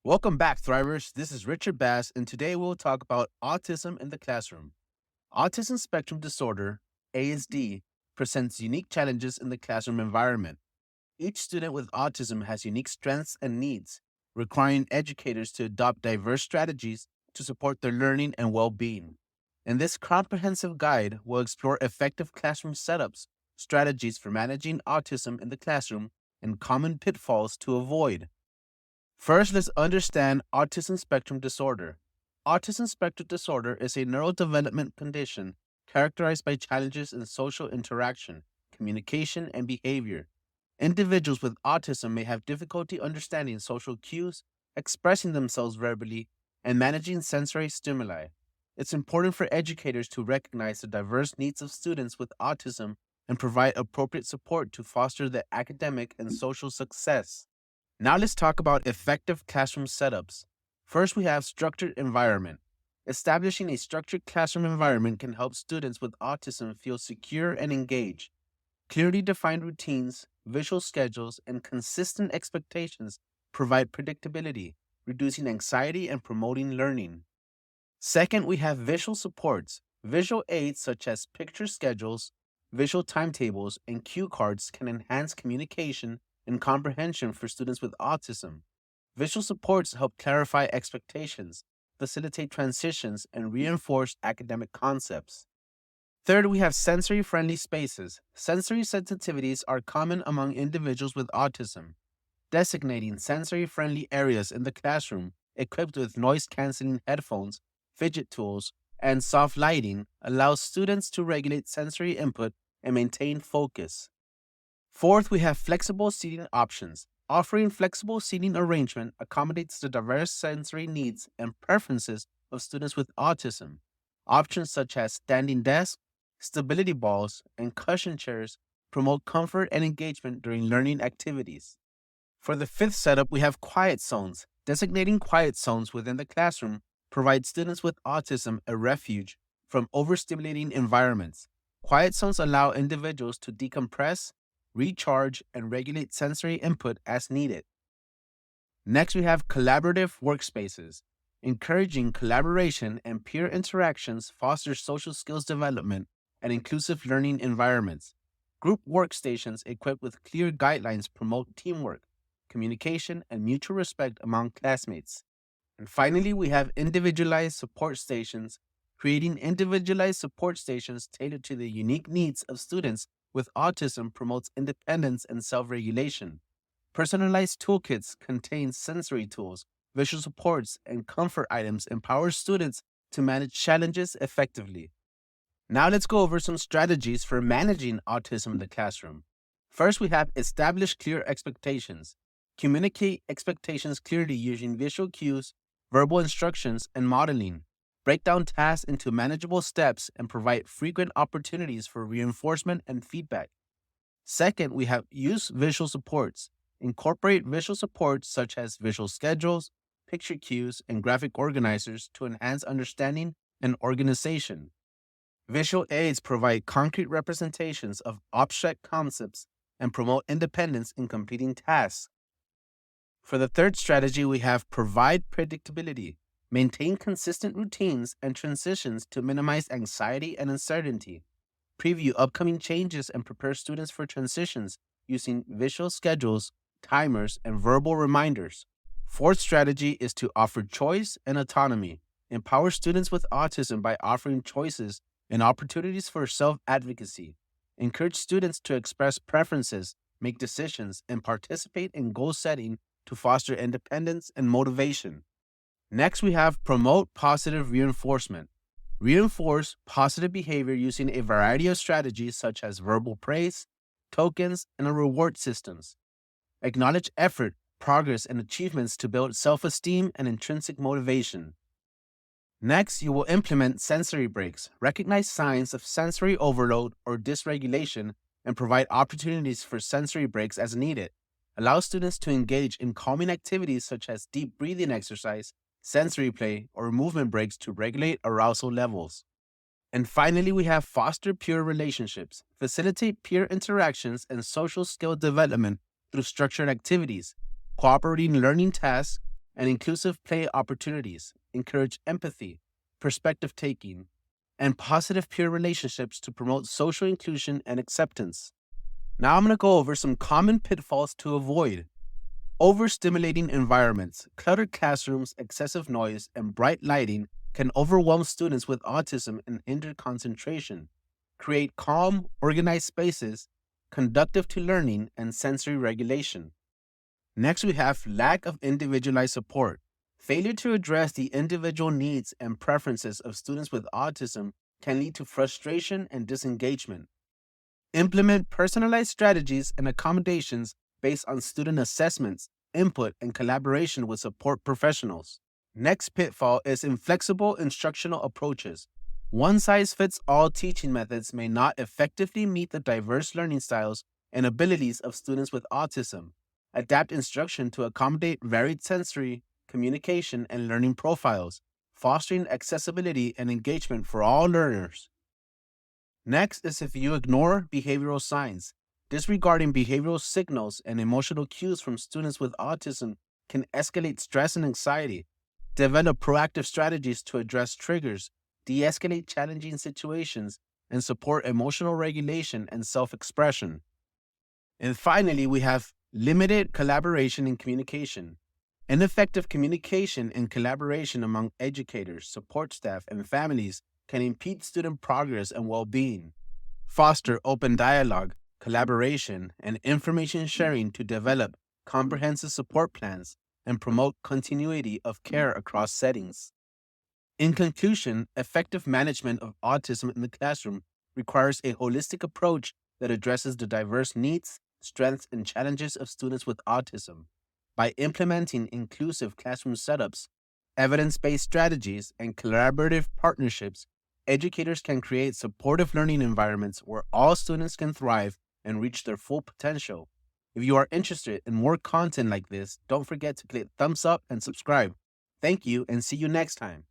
Welcome back, Thrivers. This is Richard Bass, and today we'll talk about autism in the classroom. Autism Spectrum Disorder, ASD, presents unique challenges in the classroom environment. Each student with autism has unique strengths and needs, requiring educators to adopt diverse strategies to support their learning and well being. In this comprehensive guide, we'll explore effective classroom setups, strategies for managing autism in the classroom, and common pitfalls to avoid. First, let's understand autism spectrum disorder. Autism spectrum disorder is a neurodevelopment condition characterized by challenges in social interaction, communication, and behavior. Individuals with autism may have difficulty understanding social cues, expressing themselves verbally, and managing sensory stimuli. It's important for educators to recognize the diverse needs of students with autism and provide appropriate support to foster their academic and social success. Now let's talk about effective classroom setups. First, we have structured environment. Establishing a structured classroom environment can help students with autism feel secure and engaged. Clearly defined routines, visual schedules, and consistent expectations provide predictability, reducing anxiety and promoting learning. Second, we have visual supports. Visual aids such as picture schedules, visual timetables, and cue cards can enhance communication and comprehension for students with autism. Visual supports help clarify expectations, facilitate transitions, and reinforce academic concepts. Third, we have sensory friendly spaces. Sensory sensitivities are common among individuals with autism. Designating sensory friendly areas in the classroom equipped with noise canceling headphones, fidget tools, and soft lighting allows students to regulate sensory input and maintain focus. Fourth, we have flexible seating options. Offering flexible seating arrangement accommodates the diverse sensory needs and preferences of students with autism. Options such as standing desks, stability balls, and cushion chairs promote comfort and engagement during learning activities. For the fifth setup, we have quiet zones. Designating quiet zones within the classroom provides students with autism a refuge from overstimulating environments. Quiet zones allow individuals to decompress, recharge, and regulate sensory input as needed. Next, we have collaborative workspaces. Encouraging collaboration and peer interactions fosters social skills development and inclusive learning environments. Group workstations equipped with clear guidelines promote teamwork, communication, and mutual respect among classmates. And finally, we have individualized support stations. Creating individualized support stations tailored to the unique needs of students with autism promotes independence and self regulation. Personalized toolkits contain sensory tools, visual supports, and comfort items empower students to manage challenges effectively. Now let's go over some strategies for managing autism in the classroom. First, we have establish clear expectations. Communicate expectations clearly using visual cues, verbal instructions, and modeling. Break down tasks into manageable steps and provide frequent opportunities for reinforcement and feedback. Second, we have use visual supports. Incorporate visual supports such as visual schedules, picture cues, and graphic organizers to enhance understanding and organization. Visual aids provide concrete representations of abstract concepts and promote independence in completing tasks. For the third strategy, we have provide predictability. Maintain consistent routines and transitions to minimize anxiety and uncertainty. Preview upcoming changes and prepare students for transitions using visual schedules, timers, and verbal reminders. Fourth strategy is to offer choice and autonomy. Empower students with autism by offering choices and opportunities for self advocacy. Encourage students to express preferences, make decisions, and participate in goal setting to foster independence and motivation. Next, we have promote positive reinforcement. Reinforce positive behavior using a variety of strategies such as verbal praise, tokens, and reward systems. Acknowledge effort, progress, and achievements to build self esteem and intrinsic motivation. Next, you will implement sensory breaks. Recognize signs of sensory overload or dysregulation and provide opportunities for sensory breaks as needed. Allow students to engage in calming activities such as deep breathing exercise, sensory play, or movement breaks to regulate arousal levels. And finally, we have foster peer relationships. Facilitate peer interactions and social skill development through structured activities, cooperating learning tasks, and inclusive play opportunities, encourage empathy, perspective taking, and positive peer relationships to promote social inclusion and acceptance. Now I'm going to go over some common pitfalls to avoid. Overstimulating environments, cluttered classrooms, excessive noise, and bright lighting can overwhelm students with autism and hinder concentration. Create calm, organized spaces, conducive to learning and sensory regulation. Next, we have lack of individualized support. Failure to address the individual needs and preferences of students with autism can lead to frustration and disengagement. Implement personalized strategies and accommodations based on student assessments, input, and collaboration with support professionals. Next pitfall is inflexible instructional approaches. One size fits all teaching methods may not effectively meet the diverse learning styles and abilities of students with autism. Adapt instruction to accommodate varied sensory, communication, and learning profiles, fostering accessibility and engagement for all learners. Next is if you ignore behavioral signs. Disregarding behavioral signals and emotional cues from students with autism can escalate stress and anxiety. Develop proactive strategies to address triggers, de escalate challenging situations, and support emotional regulation and self expression. And finally, we have limited collaboration and communication. Ineffective communication and collaboration among educators, support staff, and families can impede student progress and well being. Foster open dialogue, collaboration, and information sharing to develop comprehensive support plans and promote continuity of care across settings. In conclusion, effective management of autism in the classroom requires a holistic approach that addresses the diverse needs, strengths, and challenges of students with autism. By implementing inclusive classroom setups, evidence based strategies, and collaborative partnerships, educators can create supportive learning environments where all students can thrive and reach their full potential. If you are interested in more content like this, don't forget to click thumbs up and subscribe. Thank you and see you next time.